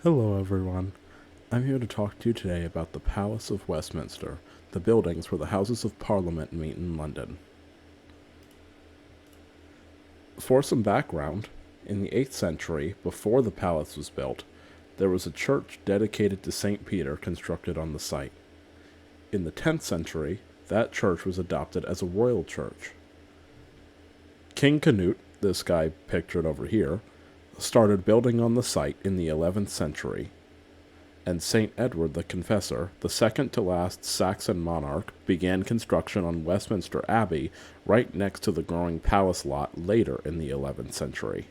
Hello everyone. I'm here to talk to you today about the Palace of Westminster, the buildings where the Houses of Parliament meet in London. For some background, in the 8th century, before the palace was built, there was a church dedicated to St. Peter constructed on the site. In the 10th century, that church was adopted as a royal church. King Canute, this guy pictured over here, started building on the site in the 11th century, and St. Edward the Confessor, the second to last Saxon monarch, began construction on Westminster Abbey right next to the growing palace lot later in the 11th century.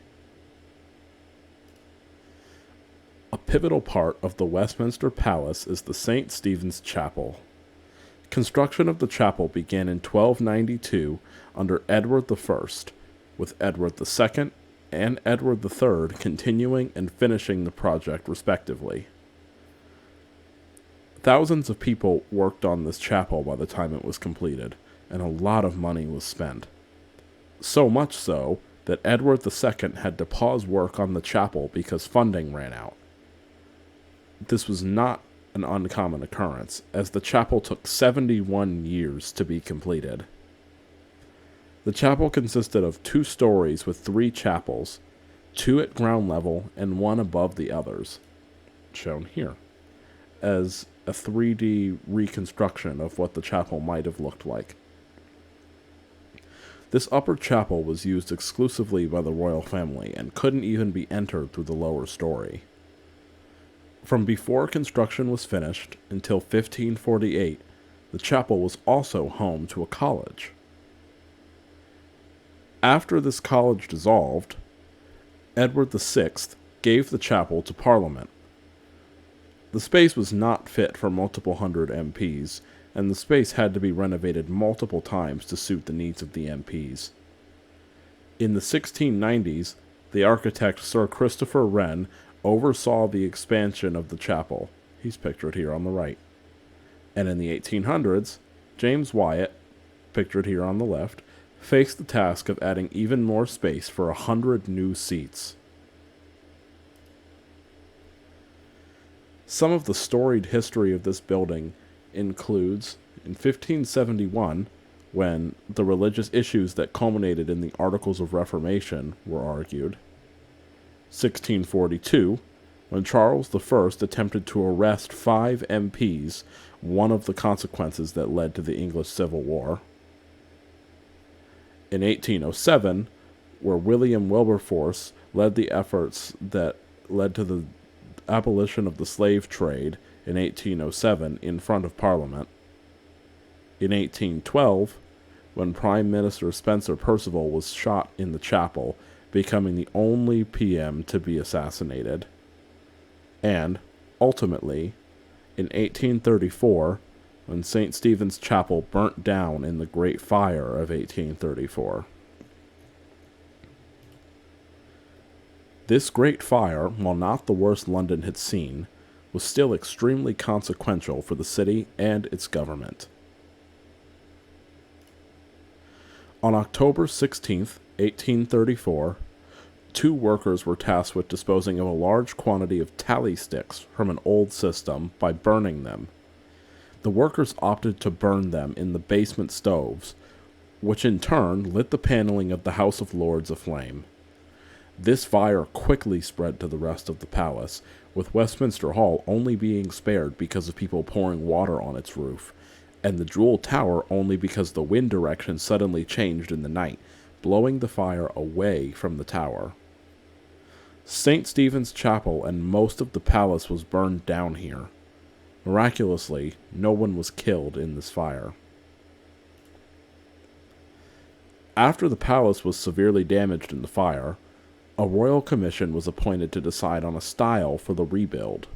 A pivotal part of the Westminster Palace is the St. Stephen's Chapel. Construction of the chapel began in 1292 under Edward I, with Edward II and Edward III continuing and finishing the project respectively. Thousands of people worked on this chapel by the time it was completed, and a lot of money was spent. So much so that Edward II had to pause work on the chapel because funding ran out. This was not an uncommon occurrence, as the chapel took 71 years to be completed. The chapel consisted of 2 stories with 3 chapels, 2 at ground level and 1 above the others, shown here, as a 3D reconstruction of what the chapel might have looked like. This upper chapel was used exclusively by the royal family and couldn't even be entered through the lower story. From before construction was finished until 1548, the chapel was also home to a college. After this college dissolved, Edward VI gave the chapel to Parliament. The space was not fit for multiple hundred MPs, and the space had to be renovated multiple times to suit the needs of the MPs. In the 1690s, the architect Sir Christopher Wren oversaw the expansion of the chapel. He's pictured here on the right. And in the 1800s, James Wyatt, pictured here on the left, faced the task of adding even more space for 100 new seats. Some of the storied history of this building includes, in 1571, when the religious issues that culminated in the Articles of Reformation were argued, 1642, when Charles I attempted to arrest 5 MPs, one of the consequences that led to the English Civil War, in 1807, where William Wilberforce led the efforts that led to the abolition of the slave trade in 1807 in front of Parliament. In 1812, when Prime Minister Spencer Perceval was shot in the chapel, becoming the only PM to be assassinated. And, ultimately, in 1834, when St. Stephen's Chapel burnt down in the Great Fire of 1834. This Great Fire, while not the worst London had seen, was still extremely consequential for the city and its government. On October 16, 1834, 2 workers were tasked with disposing of a large quantity of tally sticks from an old system by burning them. The workers opted to burn them in the basement stoves, which in turn lit the paneling of the House of Lords aflame. This fire quickly spread to the rest of the palace, with Westminster Hall only being spared because of people pouring water on its roof, and the Jewel Tower only because the wind direction suddenly changed in the night, blowing the fire away from the tower. St. Stephen's Chapel and most of the palace was burned down here. Miraculously, no one was killed in this fire. After the palace was severely damaged in the fire, a royal commission was appointed to decide on a style for the rebuild.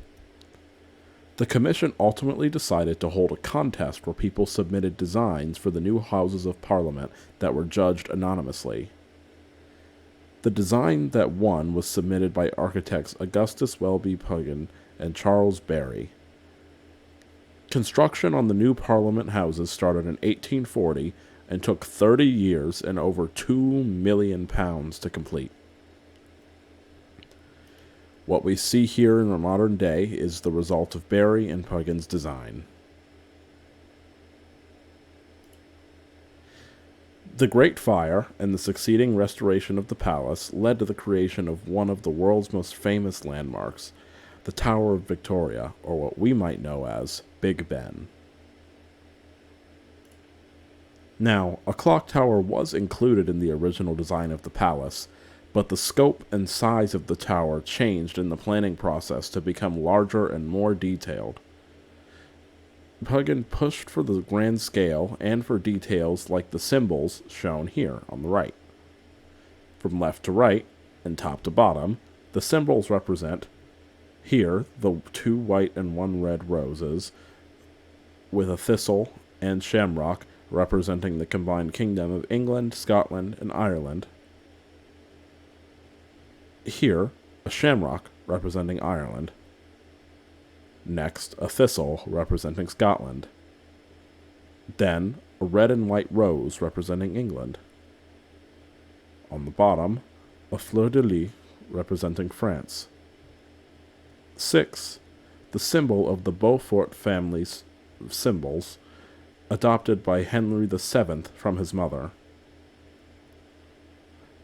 The commission ultimately decided to hold a contest where people submitted designs for the new Houses of Parliament that were judged anonymously. The design that won was submitted by architects Augustus Welby Pugin and Charles Barry. Construction on the new Parliament houses started in 1840 and took 30 years and over £2 million to complete. What we see here in the modern day is the result of Barry and Puggin's design. The Great Fire and the succeeding restoration of the palace led to the creation of one of the world's most famous landmarks, the Tower of Victoria, or what we might know as Big Ben. Now, a clock tower was included in the original design of the palace, but the scope and size of the tower changed in the planning process to become larger and more detailed. Puggin pushed for the grand scale and for details like the symbols shown here on the right. From left to right and top to bottom, the symbols represent here the 2 white and 1 red roses, with a thistle and shamrock representing the combined kingdom of England, Scotland, and Ireland. Here, a shamrock representing Ireland. Next, a thistle representing Scotland. Then, a red and white rose representing England. On the bottom, a fleur-de-lis representing France. 6. The symbol of the Beaufort family's symbols, adopted by Henry VII from his mother.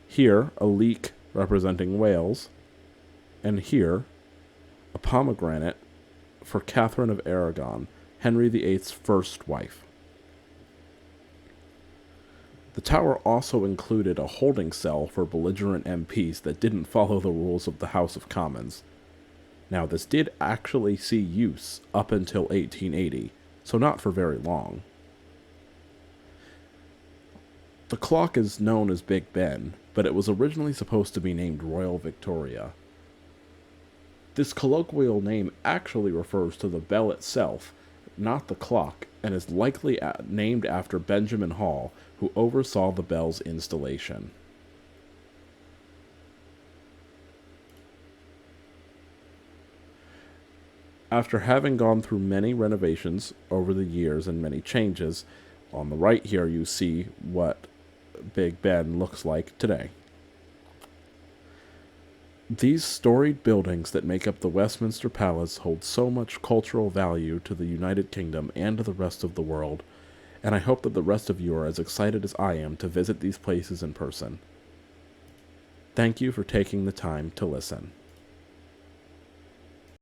Here, a leek representing Wales, and here, a pomegranate for Catherine of Aragon, Henry VIII's first wife. The tower also included a holding cell for belligerent MPs that didn't follow the rules of the House of Commons. Now, this did actually see use up until 1880, so not for very long. The clock is known as Big Ben, but it was originally supposed to be named Royal Victoria. This colloquial name actually refers to the bell itself, not the clock, and is likely named after Benjamin Hall, who oversaw the bell's installation. After having gone through many renovations over the years and many changes, on the right here you see what Big Ben looks like today. These storied buildings that make up the Westminster Palace hold so much cultural value to the United Kingdom and to the rest of the world, and I hope that the rest of you are as excited as I am to visit these places in person. Thank you for taking the time to listen.